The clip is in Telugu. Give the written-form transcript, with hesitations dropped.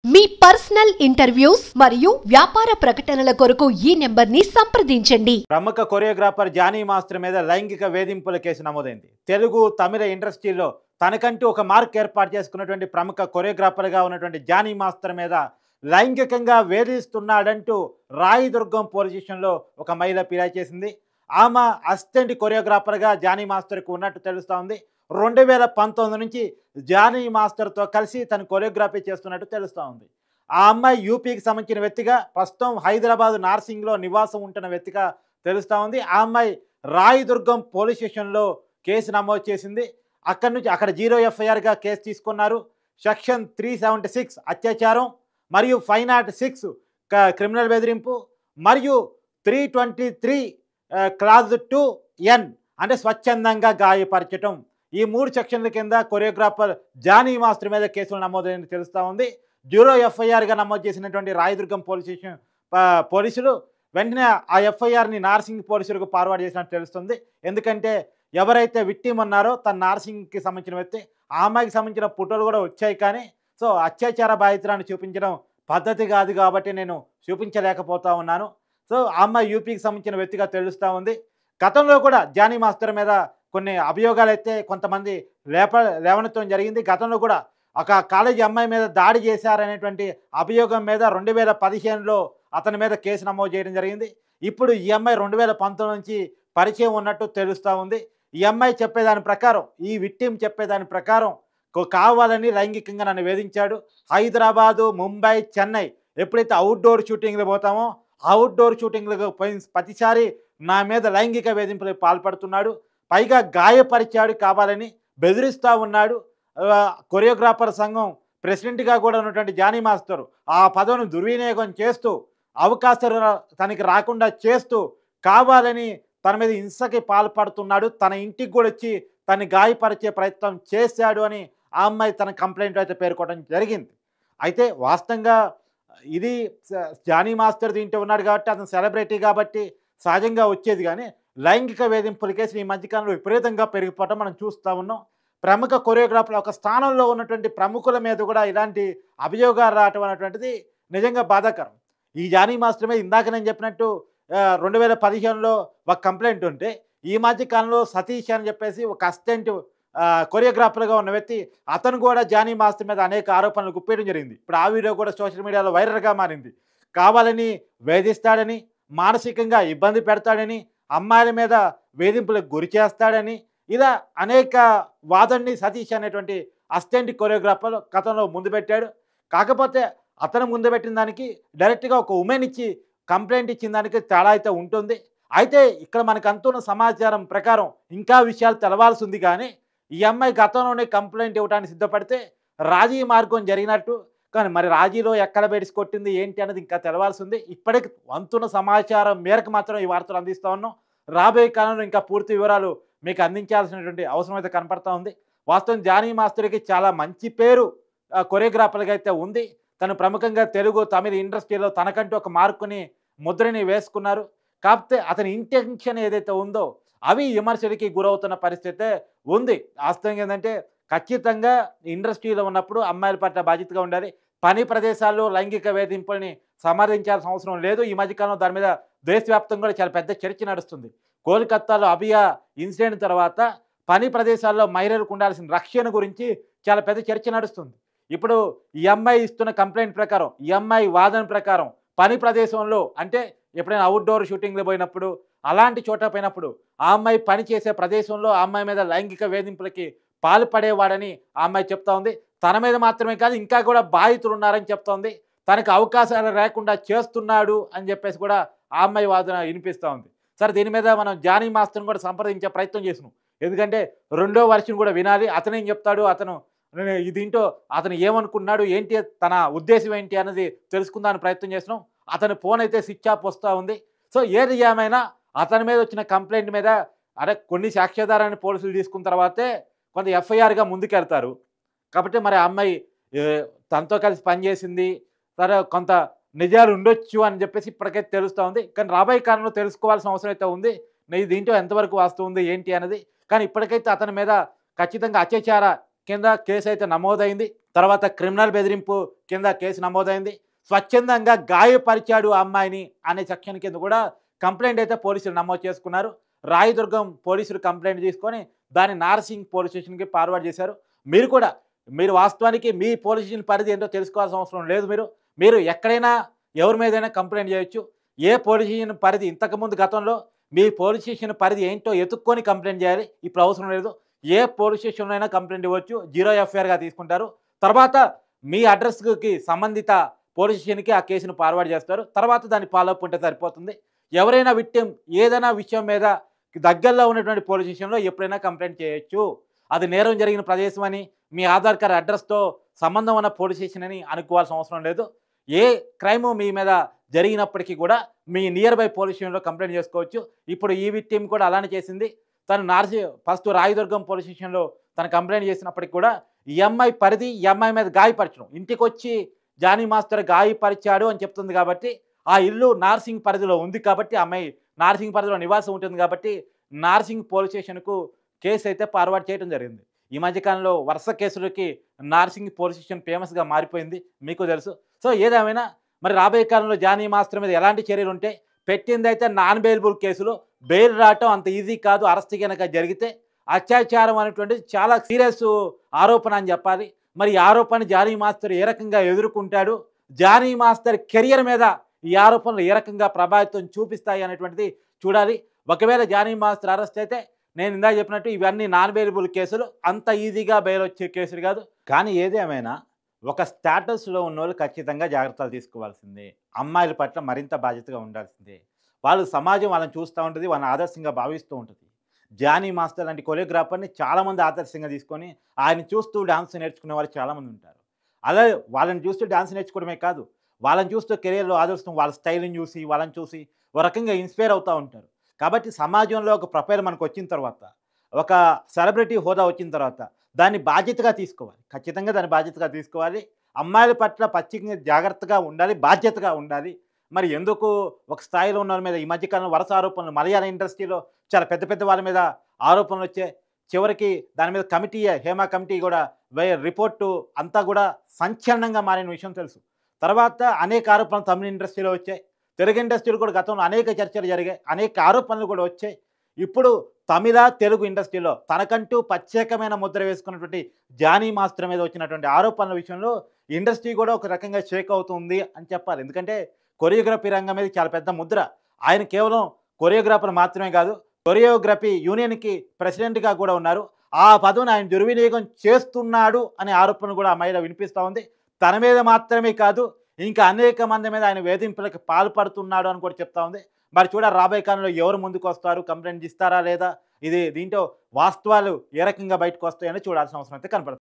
మీ పర్సనల్ ఇంటర్వ్యూస్ మరియు వ్యాపార ప్రకటనల కొరకు ఈ నెంబర్ని సంప్రదించండి. ప్రముఖ కొరియోగ్రాఫర్ జానీ మాస్టర్ మీద లైంగిక వేధింపుల కేసు నమోదైంది. తెలుగు తమిళ ఇండస్ట్రీలో తనకంటూ ఒక మార్క్ ఏర్పాటు చేసుకున్నటువంటి ప్రముఖ కొరియోగ్రాఫర్గా ఉన్నటువంటి జానీ మాస్టర్ మీద లైంగికంగా వేధిస్తున్నాడంటూ రాయదుర్గం పోలీస్ స్టేషన్లో ఒక మహిళ ఫిర్యాదు చేసింది. ఆమె అసిస్టెంట్ కొరియోగ్రాఫర్గా జానీ మాస్టర్కు ఉన్నట్టు తెలుస్తూ ఉంది. 2019 నుంచి జానీ మాస్టర్తో కలిసి తను కొరియోగ్రఫీ చేస్తున్నట్టు తెలుస్తూ ఉంది. ఆ అమ్మాయి యూపీకి సంబంధించిన వ్యక్తిగా ప్రస్తుతం హైదరాబాద్ నార్సింగ్లో నివాసం ఉంటున్న వ్యక్తిగా తెలుస్తూ ఉంది. ఆ అమ్మాయి రాయదుర్గం పోలీస్ స్టేషన్లో కేసు నమోదు చేసింది. అక్కడి నుంచి అక్కడ 0 FIRగా కేసు తీసుకున్నారు. సెక్షన్ 376 అత్యాచారం మరియు 506 క్రిమినల్ బెదిరింపు మరియు 323 క్లాజ్ 2N అంటే స్వచ్ఛందంగా గాయపరచటం, ఈ 3 సెక్షన్ల కింద కొరియోగ్రాఫర్ జానీ మాస్టర్ మీద కేసులు నమోదైంది తెలుస్తూ ఉంది. 0 FIRగా నమోదు చేసినటువంటి రాయదుర్గం పోలీస్ స్టేషన్ పోలీసులు వెంటనే ఆ FIRని నార్సింగ్ పోలీసులకు ఫార్వర్డ్ చేసినట్టు తెలుస్తుంది. ఎందుకంటే ఎవరైతే విక్టిమ్ ఉన్నారో తన నార్సింగ్కి సంబంధించిన వ్యక్తి, ఆ అమ్మాయికి సంబంధించిన ఫోటోలు కూడా వచ్చాయి. కానీ సో అత్యాచార బాధితురాన్ని చూపించడం పద్ధతి కాదు కాబట్టి నేను చూపించలేకపోతా ఉన్నాను. సో ఆ అమ్మాయి యూపీకి సంబంధించిన వ్యక్తిగా తెలుస్తూ ఉంది. గతంలో కూడా జానీ మాస్టర్ మీద కొన్ని అభియోగాలు అయితే కొంతమంది లేవనెత్తడం జరిగింది. గతంలో కూడా ఒక కాలేజీ అమ్మాయి మీద దాడి చేశారనేటువంటి అభియోగం మీద 2015లో అతని మీద కేసు నమోదు చేయడం జరిగింది. ఇప్పుడు ఈ అమ్మాయి 2019 నుంచి పరిచయం ఉన్నట్టు తెలుస్తూ ఉంది. ఈ అమ్మాయి చెప్పేదాని ప్రకారం, ఈ విక్టిమ్ చెప్పేదాని ప్రకారం కావాలని లైంగికంగా నన్ను వేధించాడు. హైదరాబాదు, ముంబై, చెన్నై ఎప్పుడైతే అవుట్డోర్ షూటింగ్లు పోతామో అవుట్డోర్ షూటింగ్లకు పోయిన ప్రతిసారి నా మీద లైంగిక వేధింపులకు పాల్పడుతున్నాడు. పైగా గాయపరిచాడు, కావాలని బెదిరిస్తూ ఉన్నాడు. కొరియోగ్రాఫర్ సంఘం ప్రెసిడెంట్గా కూడా ఉన్నటువంటి జానీ మాస్టర్ ఆ పదవిని దుర్వినియోగం చేస్తూ, అవకాశాలు తనకి రాకుండా చేస్తూ కావాలని తన మీద హింసకి పాల్పడుతున్నాడు. తన ఇంటికి కూడా వచ్చి తనని గాయపరిచే ప్రయత్నం చేశాడు అని ఆ అమ్మాయి తన కంప్లైంట్ అయితే పేర్కొనడం జరిగింది. అయితే వాస్తవంగా ఇది జానీ మాస్టర్ దీంట్లో ఉన్నాడు కాబట్టి, అతను సెలబ్రిటీ కాబట్టి సహజంగా వచ్చేది. కానీ లైంగిక వేధింపుల కేసులు ఈ మధ్యకాలంలో విపరీతంగా పెరిగిపోవటం మనం చూస్తూ ఉన్నాం. ప్రముఖ కొరియోగ్రాఫర్లు ఒక స్థానంలో ఉన్నటువంటి ప్రముఖుల మీద కూడా ఇలాంటి అభియోగాలు రావటం అనేటువంటిది నిజంగా బాధాకరం. ఈ జానీ మాస్టర్ మీద ఇందాక నేను చెప్పినట్టు 2015లో ఒక కంప్లైంట్ ఉంటే, ఈ మధ్య కాలంలో సతీష్ అని చెప్పేసి ఒక అసిస్టెంట్ కొరియోగ్రాఫర్గా ఉన్న వ్యక్తి, అతను కూడా జానీ మాస్టర్ మీద అనేక ఆరోపణలు గుప్పేయడం జరిగింది. ఇప్పుడు ఆ వీడియో కూడా సోషల్ మీడియాలో వైరల్గా మారింది. కావాలని వేధిస్తాడని, మానసికంగా ఇబ్బంది పెడతాడని, అమ్మాయిల మీద వేధింపులకు గురి చేస్తాడని, ఇలా అనేక వాదనని సతీష్ అనేటువంటి అసిస్టెంట్ కొరియోగ్రాఫర్ గతంలో ముందు పెట్టాడు. కాకపోతే అతను ముందు పెట్టిన దానికి డైరెక్ట్గా ఒక ఉమెన్ ఇచ్చి కంప్లైంట్ ఇచ్చిన దానికి తేడా అయితే ఉంటుంది. అయితే ఇక్కడ మనకు అంతున్న సమాచారం ప్రకారం ఇంకా విషయాలు తెలవాల్సి ఉంది. కానీ ఈ అమ్మాయి గతంలోనే కంప్లైంట్ ఇవ్వడానికి సిద్ధపడితే రాజీ మార్గం జరిగినట్టు, కానీ మరి రాజీలో ఎక్కడ బెడిసి కొట్టింది ఏంటి అనేది ఇంకా తెలవాల్సి ఉంది. ఇప్పటికి వంతున్న సమాచారం మేరకు మాత్రం ఈ వార్తలు అందిస్తూ ఉన్నాం. రాబోయే కాలంలో ఇంకా పూర్తి వివరాలు మీకు అందించాల్సినటువంటి అవసరం అయితే కనపడతా ఉంది. వాస్తవం జానీ మాస్టర్కి చాలా మంచి పేరు కొరియోగ్రాఫర్గా అయితే ఉంది. తను ప్రముఖంగా తెలుగు తమిళ ఇండస్ట్రీలో తనకంటూ ఒక మార్కుని ముద్రని వేసుకున్నారు. కాకపోతే అతని ఇంటెన్షన్ ఏదైతే ఉందో అవి విమర్శలకి గురవుతున్న పరిస్థితే ఉంది. వాస్తవంగా ఏంటంటే ఖచ్చితంగా ఇండస్ట్రీలో ఉన్నప్పుడు అమ్మాయిల పట్ల బాధ్యతగా ఉండాలి. పని ప్రదేశాల్లో లైంగిక వేధింపుల్ని సమర్థించాల్సిన అవసరం లేదు. ఈ మధ్యకాలంలో దాని మీద దేశవ్యాప్తంగా కూడా చాలా పెద్ద చర్చ నడుస్తుంది. కోల్కతాలో అభియా ఇన్సిడెంట్ తర్వాత పని ప్రదేశాల్లో మహిళలకు ఉండాల్సిన రక్షణ గురించి చాలా పెద్ద చర్చ నడుస్తుంది. ఇప్పుడు ఈ అమ్మాయి ఇస్తున్న కంప్లైంట్ ప్రకారం, ఈ అమ్మాయి వాదన ప్రకారం పని ప్రదేశంలో అంటే ఎప్పుడైనా అవుట్డోర్ షూటింగ్లు పోయినప్పుడు, అలాంటి చోట పోయినప్పుడు ఆ అమ్మాయి పని చేసే ప్రదేశంలో ఆ అమ్మాయి మీద లైంగిక వేధింపులకి పాల్పడేవాడని ఆ అమ్మాయి చెప్తా ఉంది. తన మీద మాత్రమే కాదు ఇంకా కూడా బాధితులు ఉన్నారని చెప్తోంది. తనకు అవకాశాలు లేకుండా చేస్తున్నాడు అని చెప్పేసి కూడా ఆ అమ్మాయి వాదన వినిపిస్తూ ఉంది. సరే, దీని మీద మనం జానీ మాస్టర్ని కూడా సంప్రదించే ప్రయత్నం చేసినాం. ఎందుకంటే రెండో వర్షన్ కూడా వినాలి. అతనేం చెప్తాడు, అతను దీంట్లో అతను ఏమనుకున్నాడు, ఏంటి తన ఉద్దేశం ఏంటి అన్నది తెలుసుకుందానికి ప్రయత్నం చేసినాం. అతని ఫోన్ అయితే స్విచ్ ఆఫ్ వస్తూ ఉంది. సో ఏది ఏమైనా అతని మీద వచ్చిన కంప్లైంట్ మీద కొన్ని సాక్ష్యాధారాన్ని పోలీసులు తీసుకున్న తర్వాతే కొంత FIRగా ముందుకెళ్తారు. కాబట్టి మరి ఆ అమ్మాయి తనతో కలిసి పనిచేసింది, కొంత నిజాలు ఉండొచ్చు అని చెప్పేసి ఇప్పటికైతే తెలుస్తూ ఉంది. కానీ రాబోయే కాలంలో తెలుసుకోవాల్సిన అవసరం అయితే ఉంది. దీంట్లో ఎంతవరకు వాస్తవం ఉంది ఏంటి అనేది. కానీ ఇప్పటికైతే అతని మీద ఖచ్చితంగా అత్యాచార కింద కేసు అయితే నమోదైంది. తర్వాత క్రిమినల్ బెదిరింపు కింద కేసు నమోదైంది. స్వచ్ఛందంగా గాయపరిచాడు ఆ అమ్మాయిని అనే సెక్షన్ కింద కూడా కంప్లైంట్ అయితే పోలీసులు నమోదు చేసుకున్నారు. రాయదుర్గం పోలీసులు కంప్లైంట్ తీసుకొని దాన్ని నార్సింగ్ పోలీస్ స్టేషన్కి ఫార్వర్డ్ చేశారు. మీరు కూడా వాస్తవానికి మీ పోలీస్ స్టేషన్ పరిధి ఏంటో తెలుసుకోవాల్సిన అవసరం లేదు. మీరు ఎక్కడైనా ఎవరి మీదైనా కంప్లైంట్ చేయొచ్చు. ఏ పోలీస్ స్టేషన్ పరిధి ఇంతకుముందు గతంలో మీ పోలీస్ స్టేషన్ పరిధి ఏంటో ఎత్తుక్కొని కంప్లైంట్ చేయాలి. ఇప్పుడు అవసరం లేదు. ఏ పోలీస్ స్టేషన్లో అయినా కంప్లైంట్ ఇవ్వచ్చు. 0 ఎఫ్ఐఆర్గా తీసుకుంటారు. తర్వాత మీ అడ్రస్కి సంబంధిత పోలీస్ స్టేషన్కి ఆ కేసును ఫార్వర్డ్ చేస్తారు. తర్వాత దాన్ని ఫాలోఅప్ ఉంటే సరిపోతుంది. ఎవరైనా విక్టిమ్ ఏదైనా విషయం మీద దగ్గరలో ఉన్నటువంటి పోలీస్ స్టేషన్లో ఎప్పుడైనా కంప్లైంట్ చేయొచ్చు. అది నేరం జరిగిన ప్రదేశం అని, మీ ఆధార్ కార్డ్ అడ్రస్తో సంబంధం ఉన్న పోలీస్ స్టేషన్ అని అనుకోవాల్సిన అవసరం లేదు. ఏ క్రైము మీ మీద జరిగినప్పటికీ కూడా మీ నియర్ బై పోలీస్ స్టేషన్లో కంప్లైంట్ చేసుకోవచ్చు. ఇప్పుడు ఈ విక్టిమ్ కూడా అలానే చేసింది. తను ఫస్ట్ రాయదుర్గం పోలీస్ స్టేషన్లో తను కంప్లైంట్ చేసినప్పటికి కూడా ఈ అమ్మాయి పరిధి ఈ అమ్మాయి మీద గాయపరచడం, ఇంటికి వచ్చి జానీ మాస్టర్ గాయపరిచాడు అని చెప్తుంది కాబట్టి ఆ ఇల్లు నార్సింగ్ పరిధిలో ఉంది కాబట్టి అమ్మాయి నార్సింగ్ పరిధిలో నివాసం ఉంటుంది కాబట్టి నార్సింగ్ పోలీస్ స్టేషన్కు కేసు అయితే ఫార్వర్డ్ చేయడం జరిగింది. ఈ మధ్యకాలంలో వరుస కేసులకి నార్సింగ్ పోలీస్ స్టేషన్ ఫేమస్గా మారిపోయింది, మీకు తెలుసు. సో ఏదేమైనా మరి రాబోయే కాలంలో జానీ మాస్టర్ మీద ఎలాంటి చర్యలు ఉంటే, పెట్టిందైతే నాన్ బెయిలబుల్ కేసులు, బెయిల్ రావటం అంత ఈజీ కాదు. అరెస్ట్ కనుక జరిగితే అత్యాచారం అనేటువంటిది చాలా సీరియస్ ఆరోపణ అని చెప్పాలి. మరి ఈ ఆరోపణ జానీ మాస్టర్ ఏ రకంగా ఎదుర్కొంటాడు, జానీ మాస్టర్ కెరియర్ మీద ఈ ఆరోపణలు ఏ రకంగా ప్రభావితం చూపిస్తాయి అనేటువంటిది చూడాలి. ఒకవేళ జానీ మాస్టర్ అరెస్ట్ అయితే నేను ఇందాక చెప్పినట్టు ఇవన్నీ నాన్ బెయిలబుల్ కేసులు, అంత ఈజీగా బెయిల్ వచ్చే కేసులు కాదు. కానీ ఏదేమైనా ఒక స్టేటస్లో ఉన్నోళ్ళు ఖచ్చితంగా జాగ్రత్తలు తీసుకోవాల్సిందే. అమ్మాయిల పట్ల మరింత బాధ్యతగా ఉండాల్సిందే. వాళ్ళు సమాజం వాళ్ళని చూస్తూ ఉంటుంది, వాళ్ళని ఆదర్శంగా భావిస్తూ ఉంటుంది. జానీ మాస్టర్ లాంటి కొరియోగ్రాఫర్ని చాలామంది ఆదర్శంగా తీసుకొని ఆయన చూస్తూ డాన్స్ నేర్చుకునే వాళ్ళు చాలామంది ఉంటారు. అలా వాళ్ళని చూస్తూ డాన్స్ నేర్చుకోవడమే కాదు, వాళ్ళని చూస్తూ కెరీర్లో ఆదర్శం, వాళ్ళ స్టైల్ని చూసి వాళ్ళని చూసి ఒక రకంగా ఇన్స్పైర్ అవుతూ ఉంటారు. కాబట్టి సమాజంలో ఒక ప్రొఫైల్ మనకు వచ్చిన తర్వాత, ఒక సెలబ్రిటీ హోదా వచ్చిన తర్వాత దాన్ని బాధ్యతగా తీసుకోవాలి. ఖచ్చితంగా దాన్ని బాధ్యతగా తీసుకోవాలి. అమ్మాయిల పట్ల ప్రత్యేకంగా జాగ్రత్తగా ఉండాలి, బాధ్యతగా ఉండాలి. మరి ఎందుకు ఒక స్థాయిలో ఉన్న వాళ్ళ మీద ఈ మధ్యకాలంలో వరుస ఆరోపణలు, మలయాళ ఇండస్ట్రీలో చాలా పెద్ద పెద్ద వాళ్ళ మీద ఆరోపణలు వచ్చాయి. చివరికి దాని మీద హేమా కమిటీ కూడా రిపోర్టు అంతా కూడా సంచలనంగా మారిన విషయం తెలుసు. తర్వాత అనేక ఆరోపణలు తమిళ ఇండస్ట్రీలో వచ్చాయి. తెలుగు ఇండస్ట్రీలో కూడా గతంలో అనేక చర్చలు జరిగాయి, అనేక ఆరోపణలు కూడా వచ్చాయి. ఇప్పుడు తమిళ తెలుగు ఇండస్ట్రీలో తనకంటూ ప్రత్యేకమైన ముద్ర వేసుకున్నటువంటి జానీ మాస్టర్ మీద వచ్చినటువంటి ఆరోపణల విషయంలో ఇండస్ట్రీ కూడా ఒక రకంగా షేక్ అవుతుంది అని చెప్పాలి. ఎందుకంటే కొరియోగ్రఫీ రంగం మీద చాలా పెద్ద ముద్ర. ఆయన కేవలం కొరియోగ్రాఫర్ మాత్రమే కాదు, కొరియోగ్రఫీ యూనియన్కి ప్రెసిడెంట్గా కూడా ఉన్నారు. ఆ పదవిని ఆయన దుర్వినియోగం చేస్తున్నాడు అనే ఆరోపణ కూడా అమ్మాయిలో వినిపిస్తూ ఉంది. తన మీద మాత్రమే కాదు, ఇంకా అనేక మంది మీద ఆయన వేధింపులకు పాల్పడుతున్నాడు అని కూడా చెప్తా ఉంది. మరి చూడాలి రాబోయే కాలంలో ఎవరు ముందుకు వస్తారు, కంప్లైంట్ ఇస్తారా లేదా, దీంట్లో వాస్తవాలు ఏ రకంగా బయటకు వస్తాయని చూడాల్సిన అవసరం అయితే కనపడుతుంది.